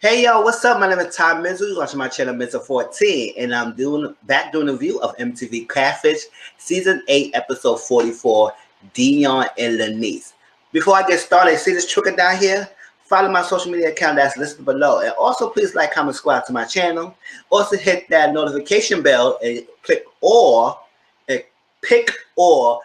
Hey y'all, what's up? My name is Tom Mizzle. You're watching my channel Mizzle 14, and I'm doing a review of MTV Catfish Season 8, Episode 44, Dion and Laniece. Before I get started, see this trigger down here? Follow my social media account that's listed below, and also please like, comment, subscribe to my channel. Also hit that notification bell and click all, and pick all,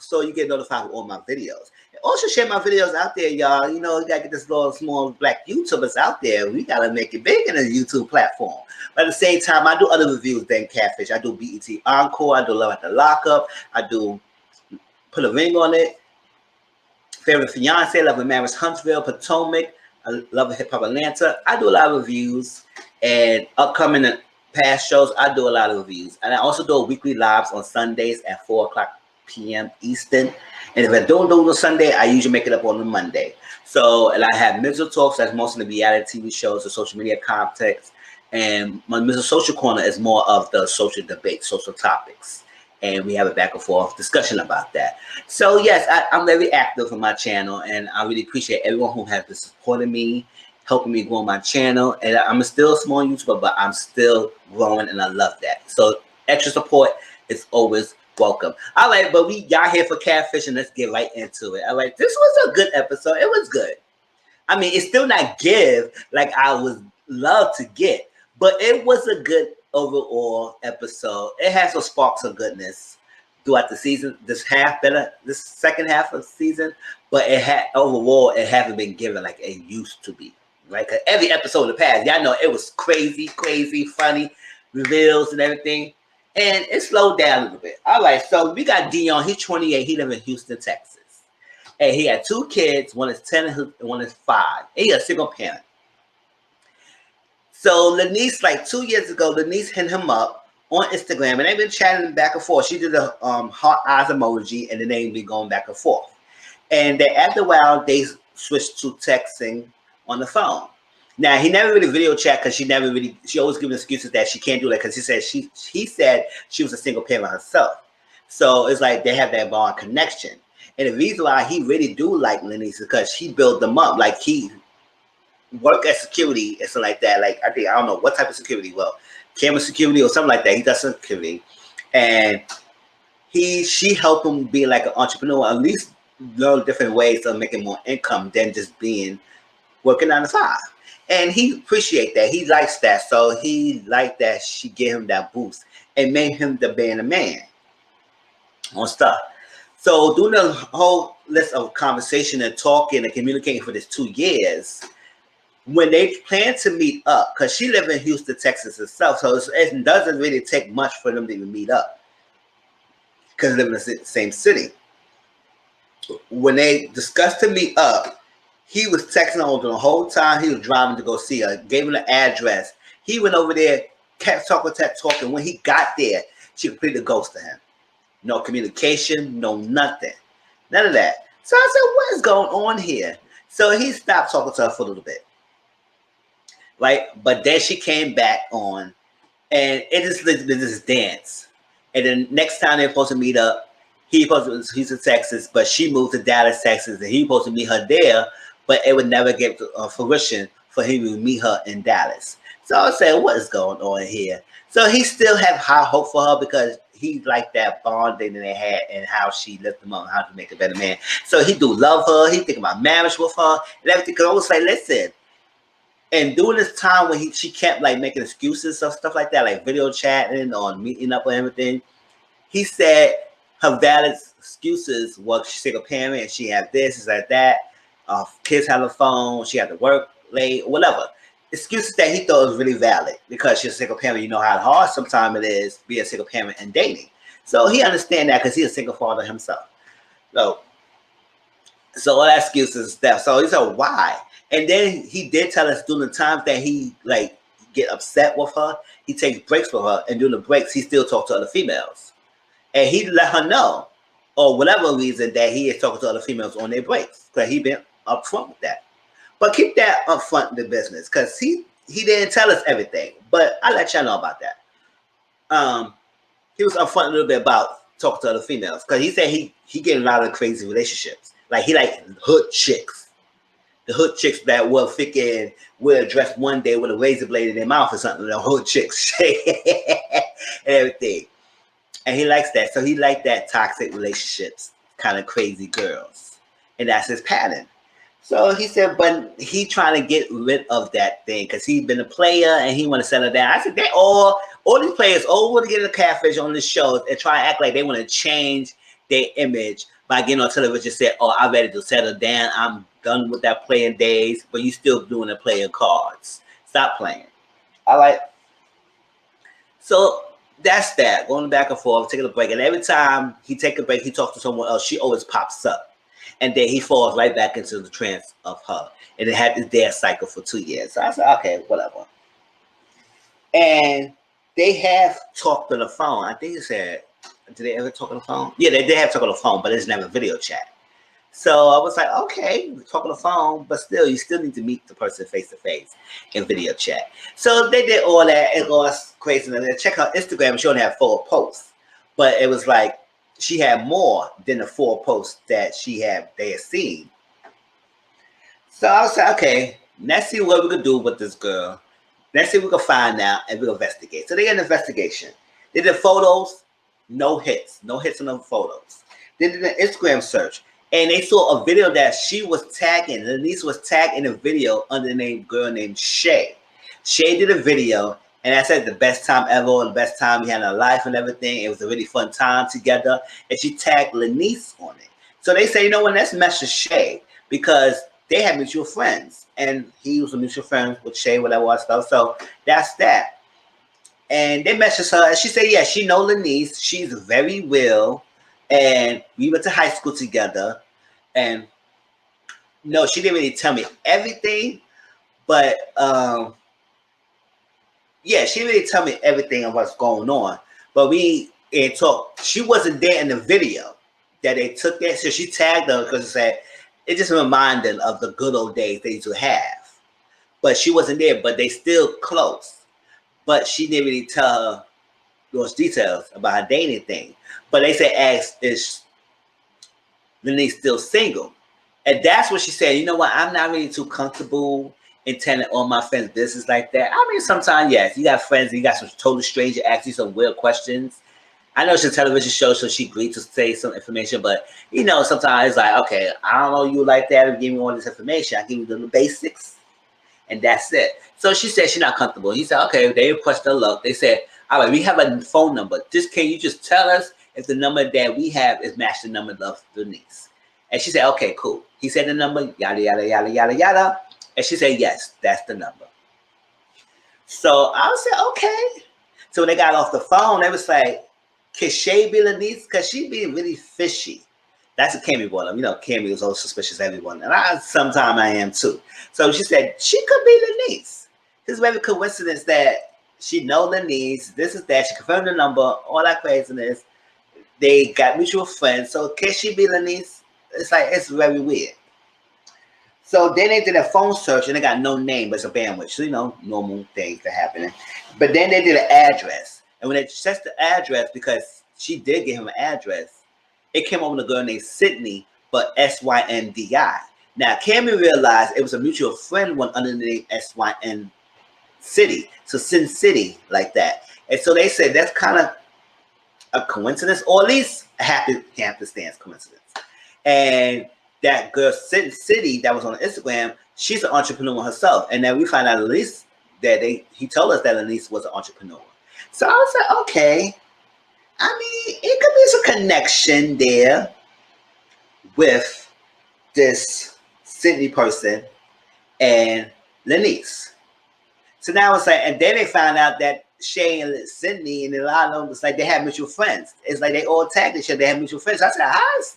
so you get notified of all my videos. Also share my videos out there, y'all. You know, you gotta get this little small black YouTubers out there. We gotta make it big in the YouTube platform. But at the same time, I do other reviews than Catfish. I do BET Encore. I do Love at the Lockup. I do Put a Ring on It. Favorite Fiance, Love and Marriage Huntsville, Potomac, Love and Hip Hop Atlanta. I do a lot of reviews, and upcoming past shows, I do a lot of reviews. And I also do weekly lives on Sundays at 4 o'clock p.m. Eastern. And if I don't do it on Sunday, I usually make it up on a Monday. So, and I have Mizzle Talks, that's most of the reality TV shows, the social media context. And my Mizzle Social Corner is more of the social debate, social topics. And we have a back and forth discussion about that. So yes, I'm very active on my channel, and I really appreciate everyone who has been supporting me, helping me grow my channel. And I'm still a small YouTuber, but I'm still growing, and I love that. So extra support is always welcome. All right, but we got here for Catfish, and let's get right into it. All right, this was a good episode. It was good. I mean, it's still not give like I would love to get, but it was a good overall episode. It has some sparks of goodness throughout the season. This second half of the season, but overall it haven't been given like it used to be. Right? 'Cause every episode of the past, y'all know it was crazy, funny reveals and everything. And it slowed down a little bit. All right, so we got Dion. He's 28. He lives in Houston, Texas. And he had 2 kids. One is 10 and one is 5. And he's a single parent. So Laniece, like 2 years ago, Laniece hit him up on Instagram. And they've been chatting back and forth. She did a heart eyes emoji. And then they've been going back and forth. And then after a while, they switched to texting on the phone. Now, he never really video chat because she always gives excuses that she can't do that because he said she was a single parent herself. So it's like they have that bond connection. And the reason why he really do like Laniece is because he built them up. Like he work at security and something like that. Like I don't know what type of security. Well, camera security or something like that. He does security. And she helped him be like an entrepreneur, at least learn different ways of making more income than just working 9 to 5. And he appreciate that. He likes that. So he liked that she gave him that boost and made him the being a man on stuff. So doing the whole list of conversation and talking and communicating for this 2 years, when they plan to meet up, because she lives in Houston, Texas herself, so it doesn't really take much for them to even meet up because they live in the same city. When they discussed to meet up, he was texting her the whole time he was driving to go see her, gave him the address. He went over there, kept talking. When he got there, she completely ghosted him. No communication, no nothing. None of that. So I said, what is going on here? So he stopped talking to her for a little bit. Right? But then she came back on, and it just this dance. And then next time they're supposed to meet up, he's in Texas, but she moved to Dallas, Texas, and he's supposed to meet her there. But it would never get to fruition for him to meet her in Dallas. So I said, what is going on here? So he still have high hope for her because he liked that bonding that they had and how she lifted him up and how to make a better man. So he do love her. He think about marriage with her and everything. Because I was like, listen. And during this time when she kept like making excuses or stuff like that, like video chatting or meeting up or everything, he said her valid excuses was she's single parent and she had this, is like that. Kids have a phone, she had to work late, whatever. Excuses that he thought was really valid because she's a single parent. You know how hard sometimes it is being a single parent and dating. So he understands that because he's a single father himself. So all that excuses and stuff. So he said, why? And then he did tell us during the times that he like get upset with her, he takes breaks with her, and during the breaks, he still talks to other females. And he let her know, or whatever reason, that he is talking to other females on their breaks. Because he been upfront with that. But keep that upfront in the business, because he didn't tell us everything. But I let y'all know about that. He was upfront a little bit about talking to other females, because he said he get a lot of crazy relationships. Like he like hood chicks. the hood chicks that will freaking wear a dress one day with a razor blade in their mouth or something. The hood chicks and everything. And he likes that. So he liked that toxic relationships, kind of crazy girls. And that's his pattern. So he said, but he trying to get rid of that thing because he's been a player and he want to settle down. I said, they all these players all want to get in the catfish on the shows and try to act like they want to change their image by getting on television. Say, oh, I'm ready to settle down. I'm done with that playing days, but you still doing the playing cards. Stop playing. All right. So that's that. Going back and forth, taking a break. And every time he take a break, he talks to someone else, she always pops up. And then he falls right back into the trance of her. And it had this dance cycle for 2 years. So I said, okay, whatever. And they have talked on the phone. I think he said, did they ever talk on the phone? Yeah, they have talked on the phone, but it's never video chat. So I was like, okay, talk on the phone, but still, you still need to meet the person face to face in video chat. So they did all that. It was crazy. And check her Instagram. She only had 4 posts. But it was like, she had more than the 4 posts that they had seen. So I was like, okay, let's see what we could do with this girl. Let's see if we can find out and we'll investigate. So they got an investigation. They did photos, no hits on the photos. They did an Instagram search and they saw a video that she was tagging. Laniece was tagged in a video under the name girl named Shay. Shay did a video. And I said the best time ever, the best time we had in our life and everything. It was a really fun time together. And she tagged Laniece on it. So they say, you know what, let's message Shay because they have mutual friends. And he was a mutual friend with Shay, whatever was stuff. So that's that. And they messaged her and she said, yeah, she know Laniece. She's very real. And we went to high school together. And no, she didn't really tell me everything. But yeah, she didn't tell me everything of what's going on, but we talked. She wasn't there in the video that they took that, so she tagged her because it said it just reminded of the good old days they used to have. But she wasn't there, but they still close. But she didn't really tell her those details about her dating thing. But they said, "Ask is Laniece still single?" And that's what she said. You know what? I'm not really too comfortable and telling all my friends business like that. I mean, sometimes, yes, you got friends and you got some total stranger asking you some weird questions. I know it's a television show, so she agreed to say some information, but, you know, sometimes it's like, okay, I don't know you like that and give me all this information. I give you the basics, and that's it. So she said she's not comfortable. He said, okay, they requested her luck. They said, all right, we have a phone number. Can you just tell us if the number that we have is matched the number of Laniece? And she said, okay, cool. He said the number, yada, yada, yada, yada, yada. And she said, yes, that's the number. So I said, okay. So when they got off the phone, they was like, can Shay be Laniece? Because she be really fishy. That's what Cammy brought up. You know, Cammy was always suspicious of everyone. And sometimes I am too. So she said, she could be Laniece. It's very coincidence that she know Laniece. This is that. She confirmed the number, all that craziness. They got mutual friends. So can she be Laniece? It's like, it's very weird. So then they did a phone search and they got no name, but it's a bandwidth. So, you know, normal things that happening. But then they did an address. And when they checked the address, because she did give him an address, it came up with a girl named Sydney, but S-Y-N-D-I. Now, Cammy realized it was a mutual friend one under the name S-Y-N City. So Sin City, like that. And so they said that's kind of a coincidence, or at least a happenstance coincidence. And that girl City that was on Instagram, she's an entrepreneur herself. And then we find out Laniece that he told us that Laniece was an entrepreneur. So I was like, okay. I mean, it could be some connection there with this Sydney person and Laniece. So now it's like, and then they found out that Shay and Sydney and a lot of them, it's like they have mutual friends. It's like they all tagged each other. They have mutual friends. So I said, how is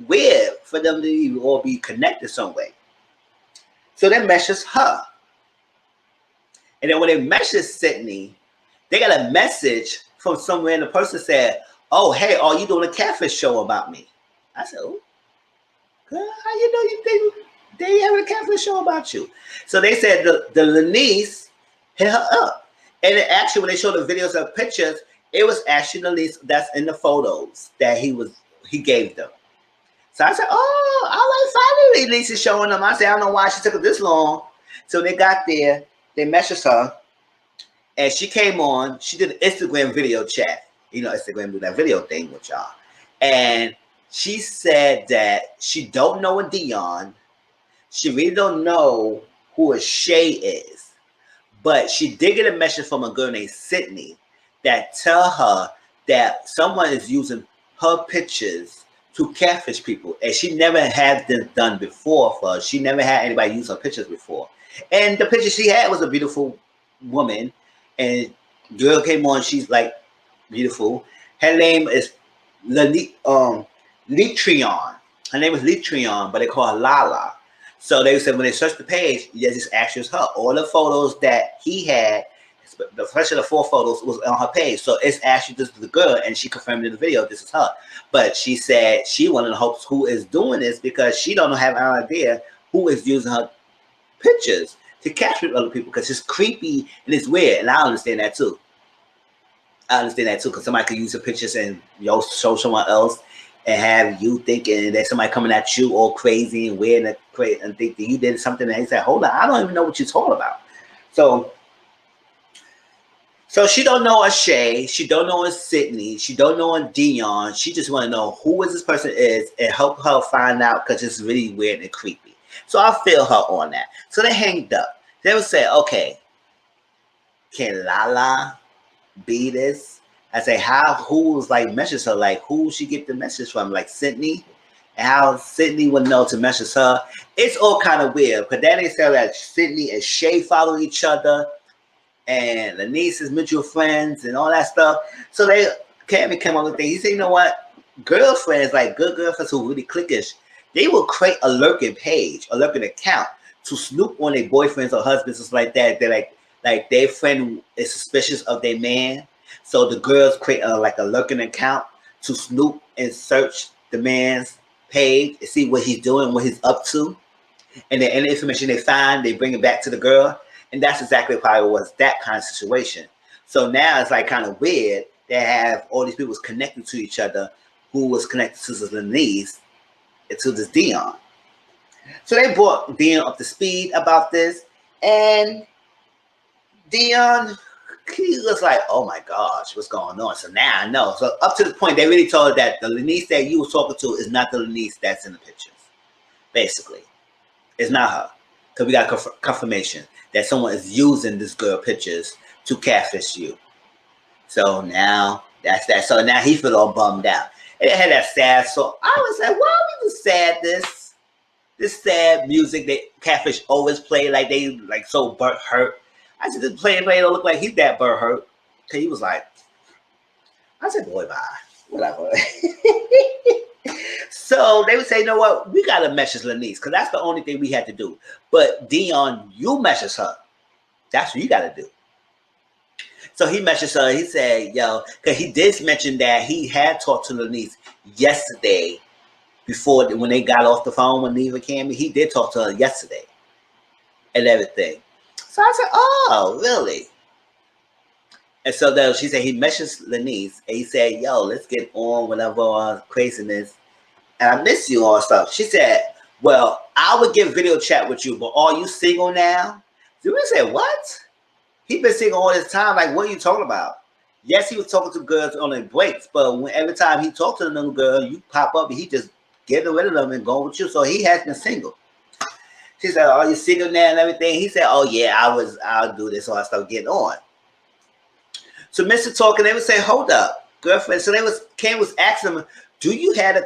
weird for them to all be connected some way. So they messaged her. And then when they messaged Sydney, they got a message from somewhere and the person said, oh, hey, are you doing a catfish show about me? I said, oh, girl, how you know you think they having a catfish show about you? So they said the Laniece hit her up. And it actually, when they showed the videos of pictures, it was actually Laniece that's in the photos that he gave them. So I said, oh, I like Laniece is showing them. I said, I don't know why she took it this long. So they got there, they messaged her, and she came on. She did an Instagram video chat. You know, Instagram do that video thing with y'all. And she said that she don't know a Dion. She really don't know who a Shay is. But she did get a message from a girl named Sydney that tell her that someone is using her pictures to catfish people. And she never had this done before for her. She never had anybody use her pictures before. And the picture she had was a beautiful woman. And girl came on, she's like beautiful. Her name is Litreon. Her name is Litreon, but they call her Lala. So they said when they searched the page, yeah, this actually was her. All the photos that he had, the first of the 4 photos was on her page. So it's actually just the girl, and she confirmed in the video this is her. But she said she wanted to hope who is doing this because she don't have an idea who is using her pictures to capture other people because it's creepy and it's weird. And I understand that too. Because somebody could use your pictures and show someone else and have you thinking that somebody coming at you all crazy and weird and think that you did something and they say, hold on, I don't even know what you're talking about. So she don't know a Shay, she don't know a Sydney, she don't know a Dion. She just want to know who this person is and help her find out because it's really weird and creepy. So I feel her on that. So they hanged up. They would say, okay, can Lala be this? I say, who's like message her? Like, who she get the message from? Like Sydney? And how Sydney would know to message her? It's all kind of weird. But then they say that Sydney and Shay follow each other. And Laniece is mutual friends and all that stuff. So Cammy came up with things. He said, you know what? Girlfriends, like good girlfriends who really clickish, they will create a lurking page, a lurking account to snoop on their boyfriends or husbands and stuff like that. They're like their friend is suspicious of their man. So the girls create a lurking account to snoop and search the man's page and see what he's doing, what he's up to. And then any information they find, they bring it back to the girl. And that's exactly probably was that kind of situation. So now it's like kind of weird. They have all these people connected to each other who was connected to this Lanise and to this Dion. So they brought Dion up to speed about this. And Dion, he was like, oh my gosh, what's going on? So now I know. So up to the point, they really told her that the Lanise that you was talking to is not the Lanise that's in the pictures. Basically. It's not her. Because we got confirmation that someone is using this girl pictures to catfish you. So now that's that. So now he feel all bummed out. And it had that sad song. I was like, why are we sad this sad music that catfish always play like they like so burnt hurt. I said this player don't look like he's that burnt hurt. Cause he was like, I said, boy, bye. Whatever. So they would say, you know what? We got to message Laniece because that's the only thing we had to do. But Dion, you message her. That's what you got to do. So he messaged her. He said, yo, because he did mention that he had talked to Laniece yesterday before when they got off the phone when Neva came. He did talk to her yesterday and everything. So I said, oh, really? And so then she said he messaged Laniece and he said, yo, let's get on whatever craziness. And I miss you all stuff. She said, well, I would get video chat with you, but are you single now? So we said, what? He been single all this time. Like, what are you talking about? Yes, he was talking to girls on their breaks, but every time he talked to another girl, you pop up and he just get rid of them and go with you. So he has been single. She said, are you single now and everything? He said, oh yeah, I'll do this. So I started getting on. So Mr. Talking, they would say, hold up, girlfriend. So Ken was asking him, do you have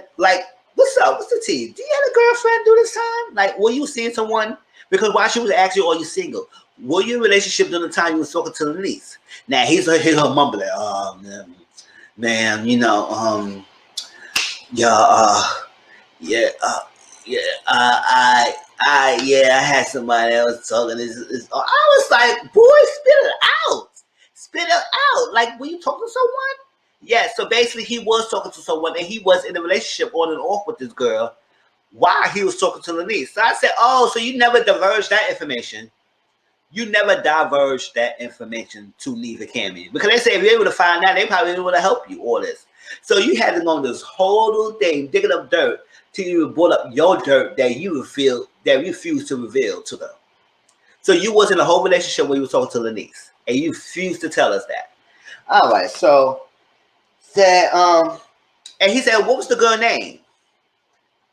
what's up? What's the tea? Do you have a girlfriend during this time? Like, were you seeing someone? Because while she was asking you, are you single? Were you in a relationship during the time you was talking to Laniece? Now he's her mumbling, man, you know, I had somebody that was talking. I was like, boy, spit it out. Spit it out. Like, were you talking to someone? Yeah, so basically he was talking to someone and he was in a relationship on and off with this girl while he was talking to Laniece. So I said, oh, so you never diverged that information. You never diverged that information to Neva Cammy. Because they say if you're able to find out, they probably able to help you all this. So you had to go on this whole little thing, digging up dirt till you brought up your dirt that you refused to reveal to them. So you was in a whole relationship where you were talking to Laniece, and you refused to tell us that. All right, so said and he said, what was the girl name?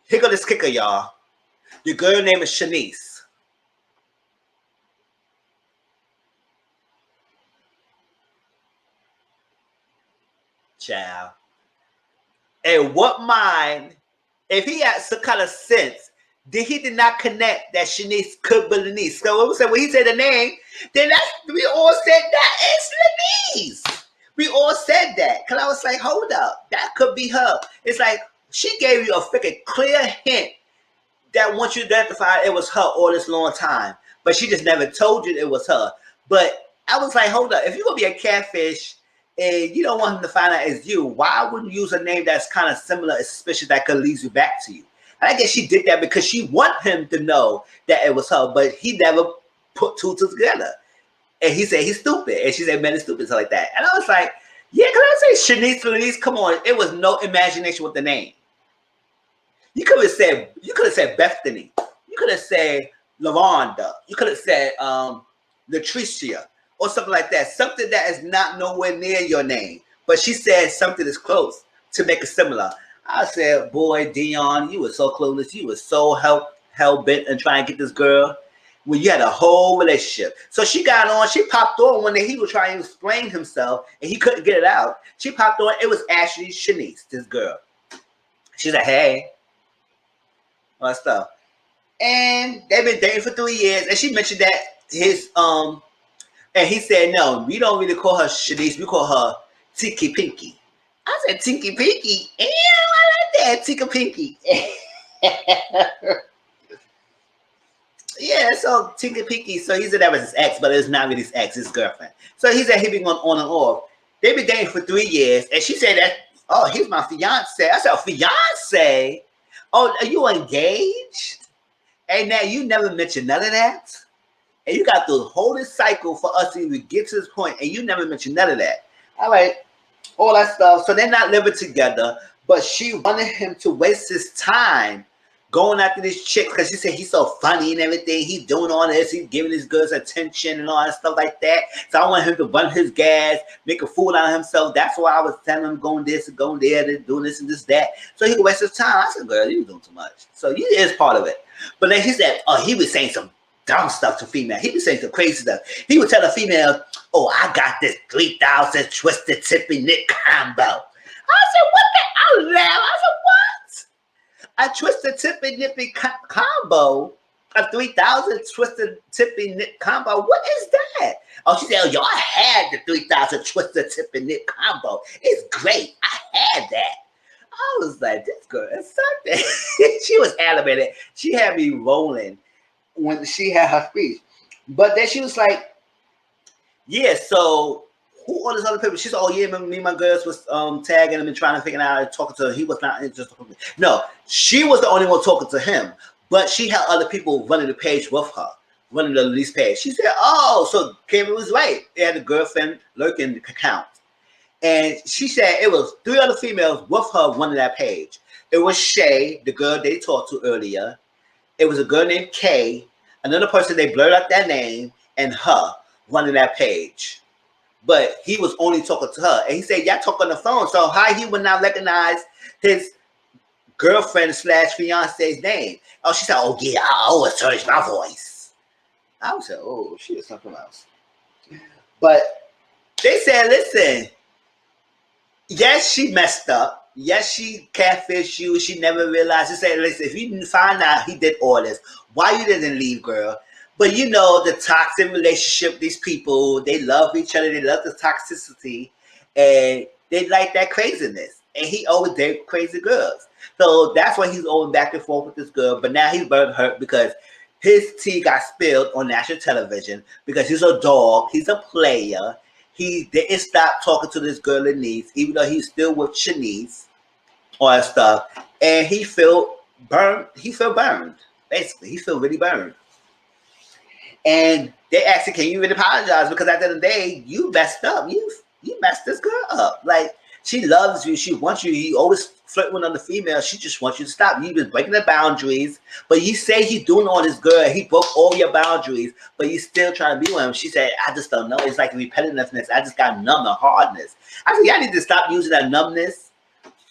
Here go this kicker, y'all. The girl name is Shanice. Child. And what mind, if he had some kind of sense, did not connect that Shanice could be Laniece. So when he said the name, then we all said that it's Laniece. We all said that. Cause I was like, hold up, that could be her. It's like she gave you a freaking clear hint that once you identified it was her all this long time. But she just never told you it was her. But I was like, hold up, if you're gonna be a catfish and you don't want him to find out it's you, why wouldn't you use a name that's kind of similar and suspicious that could lead you back to you? And I guess she did that because she wanted him to know that it was her, but he never put two together. And he said he's stupid, and she said man, it's stupid, something like that. And I was like, yeah, can I say Shanice Lanise? Come on, it was no imagination with the name. You could have said Bethany. You could have said Lavonda. You could have said Latricia or something like that. Something that is not nowhere near your name. But she said something that's close to make it similar. I said, boy, Dion, you were so clueless. You were so hell bent and trying to get this girl when you had a whole relationship. So she got on. She popped on when he was trying to explain himself and he couldn't get it out. She popped on. It was actually Shanice, this girl. She's like, hey. All that stuff. And they've been dating for 3 years. And she mentioned that and he said, no, we don't really call her Shanice. We call her Tinky Pinky. I said, Tinky Pinky? Yeah, I like that, Tinky Pinky. Yeah, so Tinky Pinky. So he said that was his ex, but it's not really his ex, his girlfriend. So he said he been going on and off. They've been dating for 3 years. And she said that, oh, he's my fiance. I said, fiance? Oh, are you engaged? And now you never mentioned none of that? And you got to hold this cycle for us to even get to this point, and you never mentioned none of that. All right, all that stuff. So they're not living together, but she wanted him to waste his time going after this chick because she said he's so funny and everything. He's doing all this. He's giving his girls attention and all that stuff like that. So I want him to run his gas, make a fool out of himself. That's why I was telling him going this and going there and doing this and this, that. So he could waste his time. I said, girl, you doing too much. So you is part of it. But then he said, oh, he was saying some dumb stuff to female. He was saying some crazy stuff. He would tell a female, oh, I got this 3,000 twisted tippy knit combo. I said, what the? I laughed. I said, what? A twisted tippy nippy combo? A 3,000 twisted tippy knit combo? What is that? Oh, she said, oh, y'all had the 3,000 twisted tippy knit combo. It's great. I had that. I was like, this girl is something. She was animated. She had me rolling when she had her speech. But then she was like, yeah, so who all these other people? She said, oh yeah, me and my girls was tagging him and trying to figure out and talking to her. He was not interested. No, she was the only one talking to him. But she had other people running the page with her, running the Laniece page. She said, oh, so Cameron was right. They had a girlfriend lurking account. And she said it was 3 other females with her running that page. It was Shay, the girl they talked to earlier. It was a girl named Kay, another person they blurred out that name, and her running that page. But he was only talking to her. And he said, y'all talk on the phone. So how he would not recognize his girlfriend / fiance's name? Oh, she said, oh yeah, I always change my voice. I was like, oh, she is something else. But they said, listen, yes, she messed up. Yes, she catfished you. She never realized. She said, listen, if you didn't find out he did all this, why you didn't leave, girl? But you know, the toxic relationship, these people, they love each other. They love the toxicity. And they like that craziness. And he always dated crazy girls. So that's why he's going back and forth with this girl. But now he's very hurt because his tea got spilled on national television because he's a dog. He's a player. He didn't stop talking to this girl Laniece, even though he's still with Shanice, all that stuff. And he felt burned. He felt burned. Basically, he felt really burned. And they asked him, can you really apologize? Because at the end of the day, you messed up. You messed this girl up. Like, She loves you. She wants you. He always flirting with other females. She just wants you to stop. You've been breaking the boundaries. But you say he's doing all this good. He broke all your boundaries, but you still trying to be with him. She said, I just don't know. It's like repetitiveness. I just got numb to hardness. I said, y'all need to stop using that numbness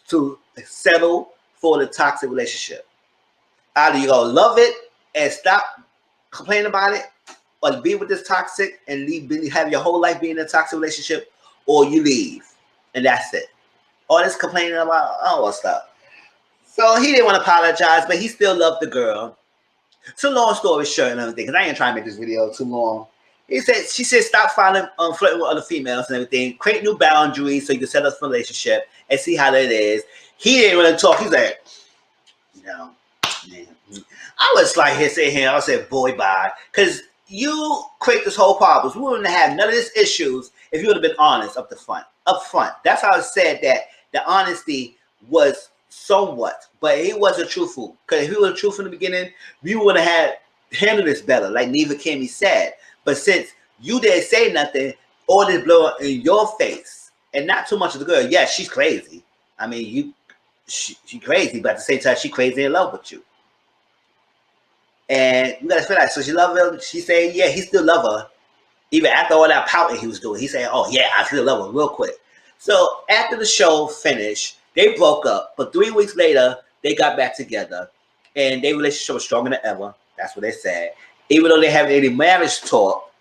to settle for the toxic relationship. Either you gonna love it and stop complaining about it, or be with this toxic and have your whole life being in a toxic relationship, or you leave. And that's it. All this complaining about all stuff. So he didn't want to apologize, but he still loved the girl. So long story short and everything, because I ain't trying to make this video too long. She said, stop flirting with other females and everything. Create new boundaries so you can set up a relationship and see how that is. He didn't really talk. He's like, no, man. I was like sitting here. I said, boy, bye. Because you create this whole problem. We wouldn't have none of these issues if you would have been honest up front. That's how I said that the honesty was somewhat, but he wasn't truthful. Because if he was truthful in the beginning, we would have handled this better, like Neva Kimmy said. But since you didn't say nothing, all this blowing in your face, and not too much of the girl. Yeah, she's crazy. I mean, she crazy, but at the same time, she crazy in love with you. And you gotta feel like, so she love him. She saying, yeah, he still love her. Even after all that pouting he was doing, he said, oh yeah, I still love her real quick. So after the show finished, they broke up. But 3 weeks later, they got back together. And their relationship was stronger than ever. That's what they said. Even though they haven't any marriage talk,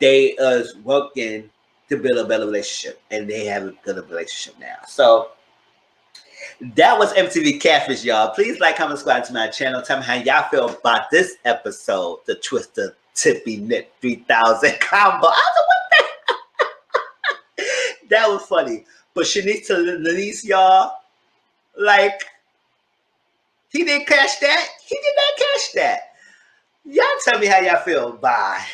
they was working to build a better relationship. And they have a good relationship now. So that was MTV Catfish, y'all. Please like, comment, subscribe to my channel. Tell me how y'all feel about this episode, the Twister Tippy Knit 3000 combo. I was like, what the? That was funny. But Shanice to Laniece, y'all, like, he didn't catch that. He did not catch that. Y'all tell me how y'all feel. Bye.